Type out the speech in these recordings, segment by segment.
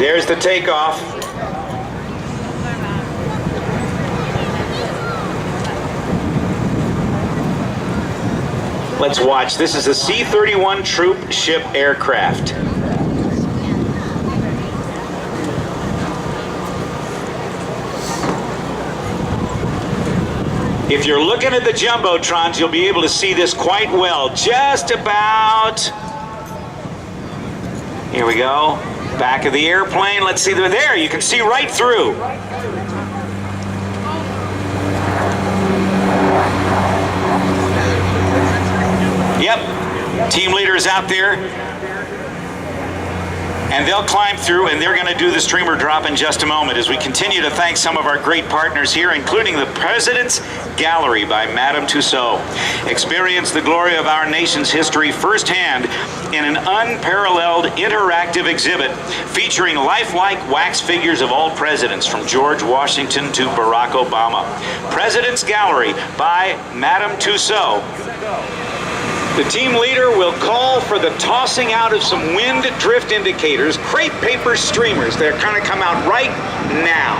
There's the takeoff. Let's watch. This is a C-31 troop ship aircraft. If you're looking at the Jumbotrons, you'll be able to see this quite well. Just about. Here we go. Back of the airplane. Let's see. There, you can see right through. Yep. Team leader is out there. And they'll climb through, and they're going to do the streamer drop in just a moment as we continue to thank some of our great partners here, including the President's Gallery by Madame Tussauds. Experience the glory of our nation's history firsthand in an unparalleled interactive exhibit featuring lifelike wax figures of all presidents from George Washington to Barack Obama. President's Gallery by Madame Tussauds. The team leader will call for the tossing out of some wind drift indicators, crepe paper streamers. They're going to come out right now.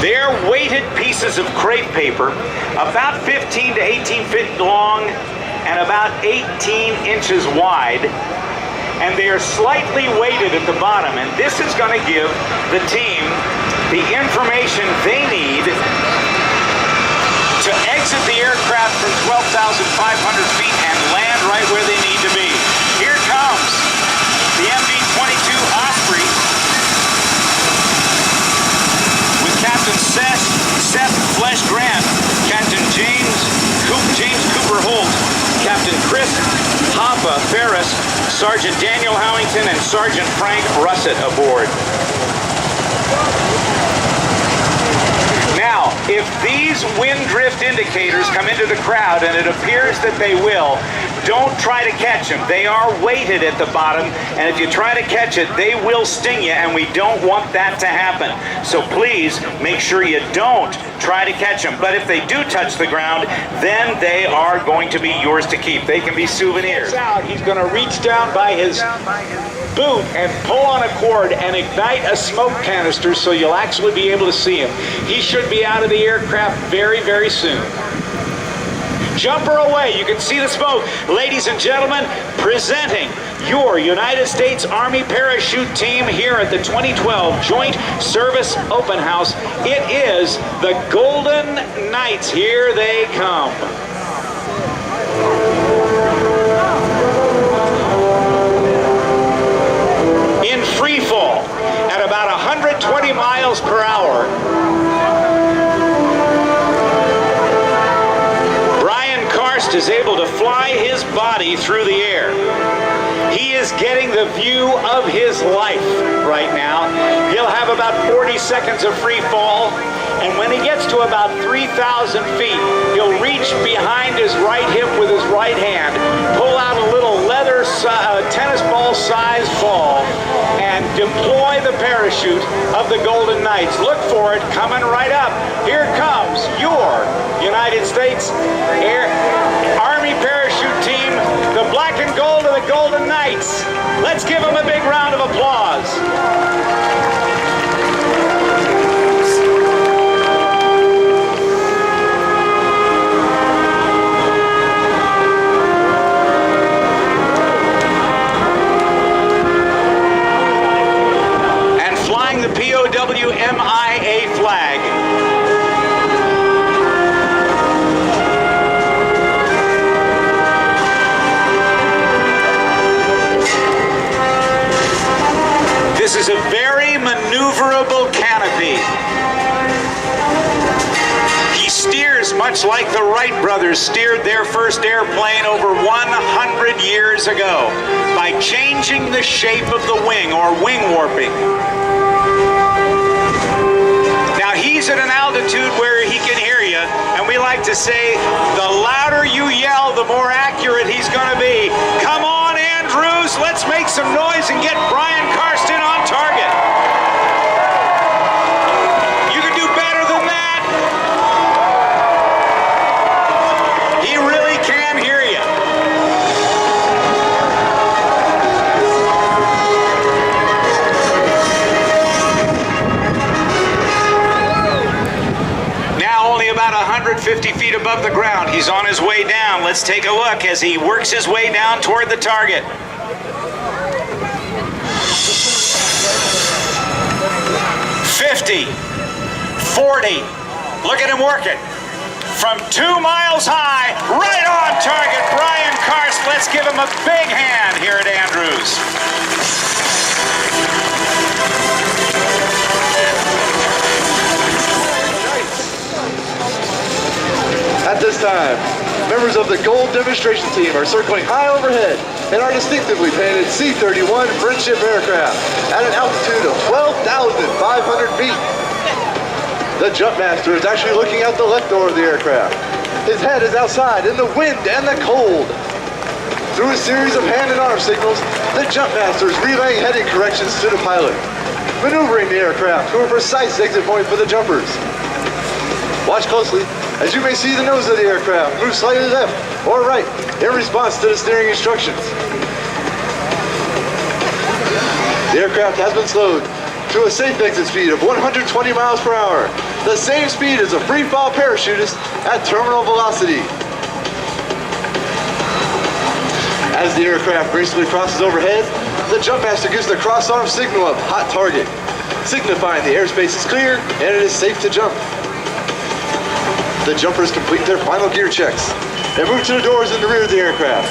They're weighted pieces of crepe paper, about 15 to 18 feet long and about 18 inches wide. And they are slightly weighted at the bottom. And this is going to give the team the information they need to exit the aircraft from 12,500 feet and land right where they need to be. Here comes the MV-22 Osprey with Captain Seth Flesh Grant, Captain James Cooper Holt, Captain Chris Hoppa Ferris, Sergeant Daniel Howington, and Sergeant Frank Russett aboard. Now, if these wind drift indicators come into the crowd, and it appears that they will, don't try to catch them. They are weighted at the bottom, and if you try to catch it, they will sting you, and we don't want that to happen. So please make sure you don't try to catch them. But if they do touch the ground, then they are going to be yours to keep. They can be souvenirs. He's going to reach down by his boot and pull on a cord and ignite a smoke canister so you'll actually be able to see him. He should be out of the aircraft very, very soon. Jumper away, you can see the smoke. Ladies and gentlemen, presenting your United States Army Parachute Team here at the 2012 Joint Service Open House. It is the Golden Knights. Here they come. In free fall at about 120 miles per hour. Brian Karst is able to fly his body through the air. He is getting the view of his life right now. He'll have about 40 seconds of free fall, and when he gets to about 3,000 feet, he'll reach behind his right hip with his right hand, pull out a little leather tennis ball sized ball, and deploy the parachute of the Golden Knights. Look for it coming right up. Here comes your United States Army Parachute Team, the black and gold of the Golden Knights. Let's give them a big round of applause. And flying the POW-MIA flag. This is a very maneuverable canopy. He steers much like the Wright brothers steered their first airplane over 100 years ago by changing the shape of the wing, or wing warping. Now he's at an altitude where he can hear you, and we like to say the louder you yell, the more accurate he's going to be. Come on, Andrews, let's make some noise and get Brian Karst in on target. You can do better than that. He really can hear you. above the ground. He's on his way down. Let's take a look as he works his way down toward the target. 50, 40. Look at him working. From 2 miles high, right on target, Brian Karst. Let's give him a big hand here at Andrews. At this time, members of the Gold Demonstration Team are circling high overhead in our distinctively painted C-31 Friendship aircraft at an altitude of 12,500 feet. The Jumpmaster is actually looking out the left door of the aircraft. His head is outside in the wind and the cold. Through a series of hand and arm signals, the Jumpmaster is relaying heading corrections to the pilot, maneuvering the aircraft to a precise exit point for the jumpers. Watch closely, as you may see the nose of the aircraft move slightly left or right in response to the steering instructions. The aircraft has been slowed to a safe exit speed of 120 miles per hour, the same speed as a free-fall parachutist at terminal velocity. As the aircraft gracefully crosses overhead, the Jumpmaster gives the cross-arm signal of hot target, signifying the airspace is clear and it is safe to jump. The jumpers complete their final gear checks and move to the doors in the rear of the aircraft.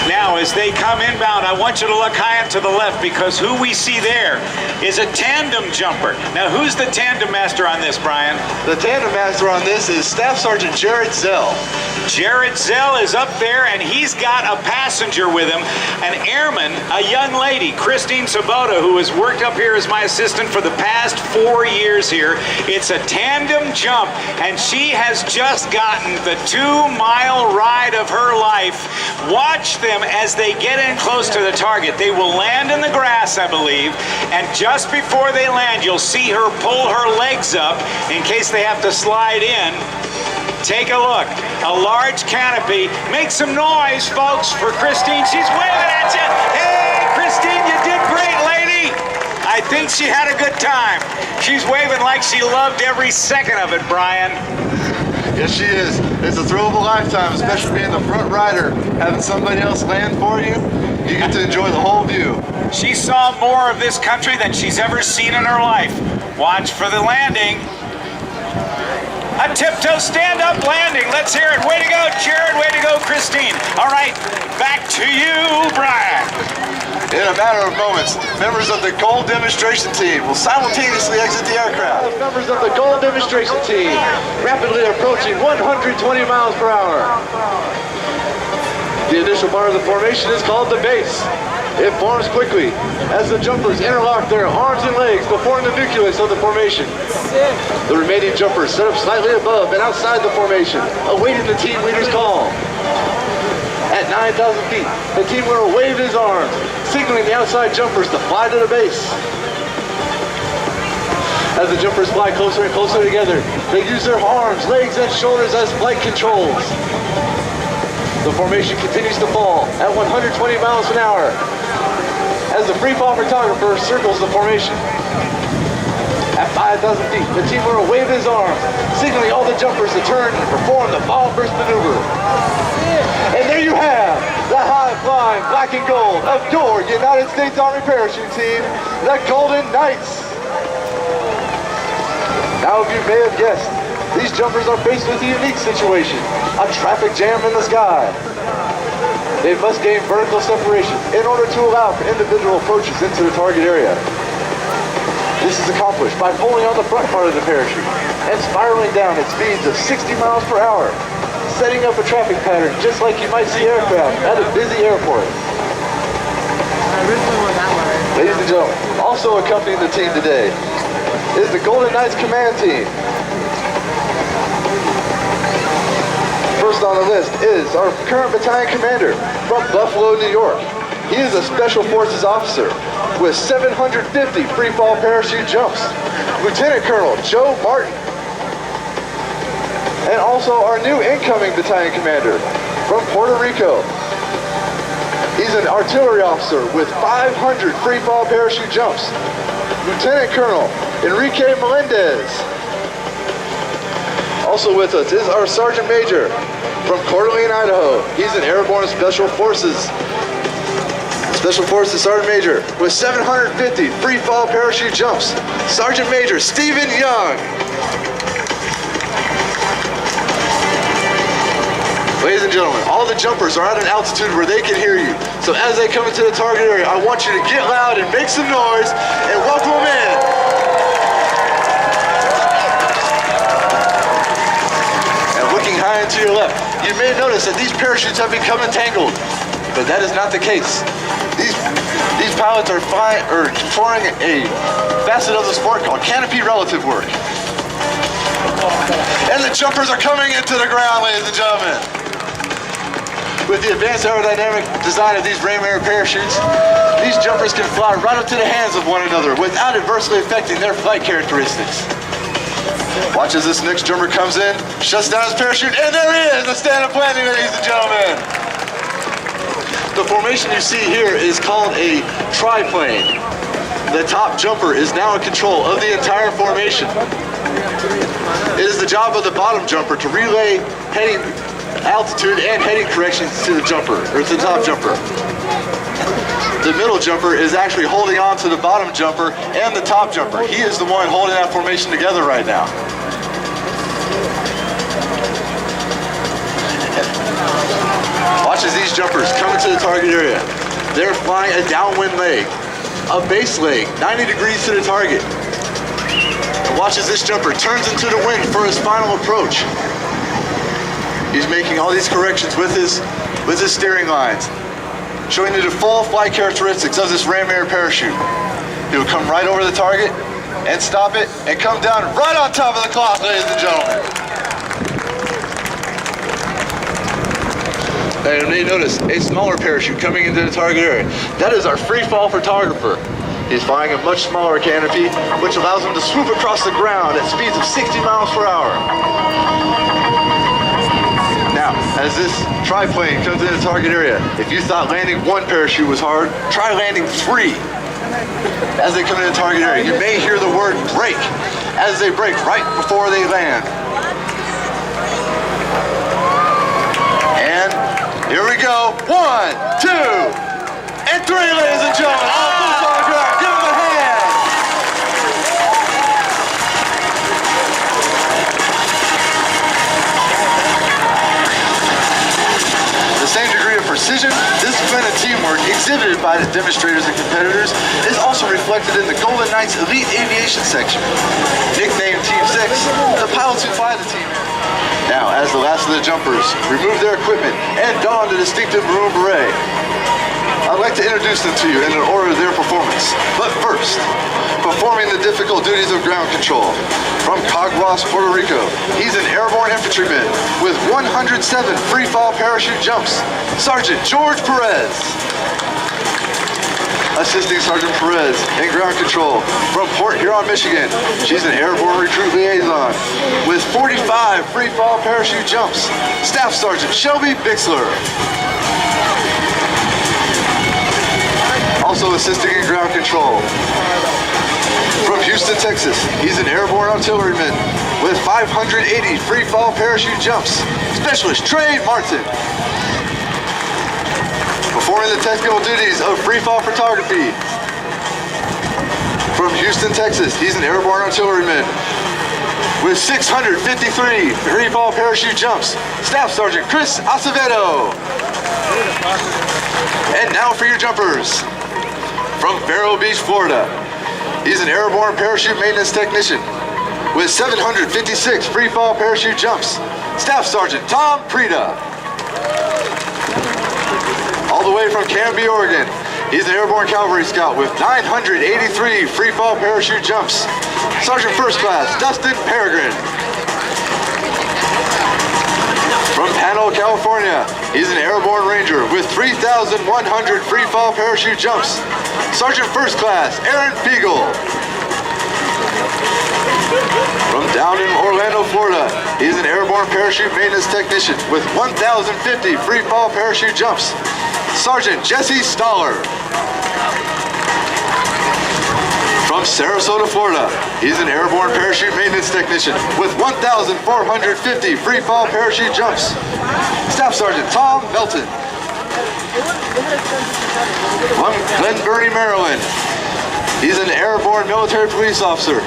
Now, as they come inbound, I want you to look high up to the left because who we see there is a tandem jumper. Now, who's the tandem master on this, Brian? The tandem master on this is Staff Sergeant Jared Zell. Jared Zell is up there, and he's got a passenger with him, an airman, a young lady, Christine Sabota, who has worked up here as my assistant for the past 4 years here. It's a tandem jump, and she has just gotten the 2-mile ride of her life. Watch them as they get in close to the target. They will land in the grass, I believe, and just before they land, you'll see her pull her legs up in case they have to slide in. Take a look. A large canopy. Make some noise, folks, for Christine. She's waving at you. Hey, Christine, you did great, lady. I think she had a good time. She's waving like she loved every second of it, Brian. Yes, she is. It's a thrill of a lifetime, especially being the front rider. Having somebody else land for you, you get to enjoy the whole view. She saw more of this country than she's ever seen in her life. Watch for the landing. A tiptoe stand-up landing. Let's hear it. Way to go, Jared. Way to go, Christine. All right, back to you, Brian. In a matter of moments, members of the Gold Demonstration Team will simultaneously exit the aircraft. Members of the Gold Demonstration Team rapidly approaching 120 miles per hour. The initial part of the formation is called the base. It forms quickly as the jumpers interlock their arms and legs to form the nucleus of the formation. The remaining jumpers set up slightly above and outside the formation, awaiting the team leader's call. At 9,000 feet, the team leader waved his arms, signaling the outside jumpers to fly to the base. As the jumpers fly closer and closer together, they use their arms, legs, and shoulders as flight controls. The formation continues to fall at 120 miles an hour as the freefall photographer circles the formation. At 5,000 feet, the team leader will wave his arms, signaling all the jumpers to turn and perform the ball burst maneuver. And there you have the high-flying black and gold of your United States Army parachute team, the Golden Knights. Now, as you may have guessed, these jumpers are faced with a unique situation, a traffic jam in the sky. They must gain vertical separation in order to allow for individual approaches into the target area. This is accomplished by pulling on the front part of the parachute and spiraling down at speeds of 60 miles per hour, setting up a traffic pattern just like you might see aircraft at a busy airport. Ladies and gentlemen, also accompanying the team today is the Golden Knights Command Team. First on the list is our current battalion commander from Buffalo, New York. He is a Special Forces officer with 750 free-fall parachute jumps. Lieutenant Colonel Joe Martin. And also our new incoming battalion commander from Puerto Rico. He's an artillery officer with 500 free-fall parachute jumps. Lieutenant Colonel Enrique Melendez. Also with us is our Sergeant Major from Coeur d'Alene, Idaho. He's an Airborne Special Forces Sergeant Major with 750 free fall parachute jumps. Sergeant Major Stephen Young. Ladies and gentlemen, all the jumpers are at an altitude where they can hear you. So as they come into the target area, I want you to get loud and make some noise and welcome them in. And looking high and to your left, you may notice that these parachutes have become entangled, but that is not the case. These pilots are performing a facet of the sport called Canopy relative work. And the jumpers are coming into the ground, ladies and gentlemen. With the advanced aerodynamic design of these Raymer parachutes, these jumpers can fly right up to the hands of one another without adversely affecting their flight characteristics. Watch as this next jumper comes in, shuts down his parachute, and there he is, the stand-up landing, ladies and gentlemen. The formation you see here is called a triplane. The top jumper is now in control of the entire formation. It is the job of the bottom jumper to relay heading altitude and heading corrections to the jumper, or to the top jumper. The middle jumper is actually holding on to the bottom jumper and the top jumper. He is the one holding that formation together right now. Watch as these jumpers come into the target area. They're flying a downwind leg, a base leg, 90 degrees to the target. And watch as this jumper turns into the wind for his final approach. He's making all these corrections with his steering lines, showing you the full flight characteristics of this Raymer parachute. He will come right over the target and stop it and come down right on top of the cloth, ladies and gentlemen. And you may notice a smaller parachute coming into the target area. That is our free fall photographer. He's flying a much smaller canopy, which allows him to swoop across the ground at speeds of 60 miles per hour. Now, as this triplane comes into the target area, if you thought landing one parachute was hard, try landing 3. As they come into the target area, you may hear the word brake as they brake right before they land. And here we go. 1, 2, and 3, ladies and gentlemen. All boots on the ground. Give them a hand. The same degree of precision, discipline, and teamwork exhibited by the demonstrators and competitors is also reflected in the Golden Knights Elite Aviation section. Nicknamed Team 6, the pilots who fly the team. Now, as the last of the jumpers remove their equipment and don the distinctive maroon beret, I'd like to introduce them to you in an order of their performance. But first, performing the difficult duties of ground control. From Caguas, Puerto Rico, he's an airborne infantryman with 107 free fall parachute jumps, Sergeant George Perez. Assisting Sergeant Perez in ground control from Port Huron, Michigan, she's an airborne recruit liaison with 45 free fall parachute jumps, Staff Sergeant Shelby Bixler. Also assisting in ground control from Houston, Texas, he's an airborne artilleryman with 580 free fall parachute jumps, Specialist Trey Martin. Performing the technical duties of free fall photography from Houston, Texas, he's an airborne artilleryman with 653 free fall parachute jumps, Staff Sergeant Chris Acevedo. And now for your jumpers. From Vero Beach, Florida, he's an airborne parachute maintenance technician with 756 free fall parachute jumps, Staff Sergeant Tom Prida. All the way from Canopy, Oregon, he's an airborne cavalry scout with 983 free fall parachute jumps, Sergeant First Class Dustin Peregrine. From Panel, California, he's an airborne ranger with 3,100 free fall parachute jumps, Sergeant First Class Aaron Beagle. From down in Orlando, Florida, he's an airborne parachute maintenance technician with 1,050 free fall parachute jumps, Sergeant Jesse Stoller. From Sarasota, Florida, he's an airborne parachute maintenance technician with 1,450 free fall parachute jumps. Staff Sergeant Tom Melton. From Glen Burnie, Maryland, he's an airborne military police officer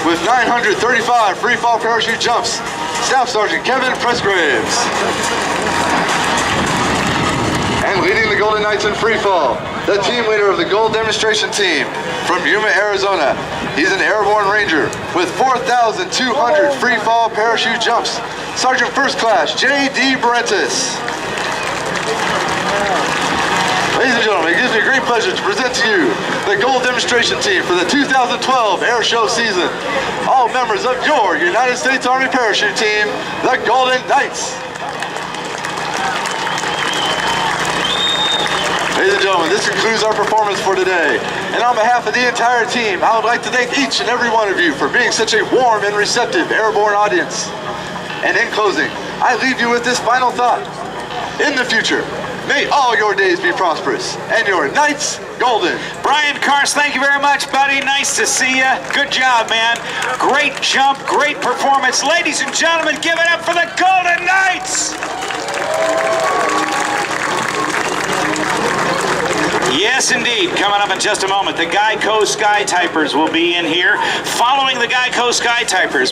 with 935 free fall parachute jumps. Staff Sergeant Kevin Pressgraves. And leading the Golden Knights in free fall, the team leader of the Gold Demonstration Team from Yuma, Arizona. He's an airborne ranger with 4,200 free fall parachute jumps. Sergeant First Class J.D. Barentis. Ladies and gentlemen, it gives me a great pleasure to present to you the Gold Demonstration Team for the 2012 Air Show season. All members of your United States Army Parachute Team, the Golden Knights. Ladies and gentlemen, this concludes our performance for today. And on behalf of the entire team, I would like to thank each and every one of you for being such a warm and receptive airborne audience. And in closing, I leave you with this final thought. In the future, may all your days be prosperous and your nights golden. Brian Kars, thank you very much, buddy. Nice to see you. Good job, man. Great jump, great performance. Ladies and gentlemen, give it up for the Golden Knights. Yes, indeed. Coming up in just a moment, the Geico Sky Typers will be in here. Following the Geico Sky Typers.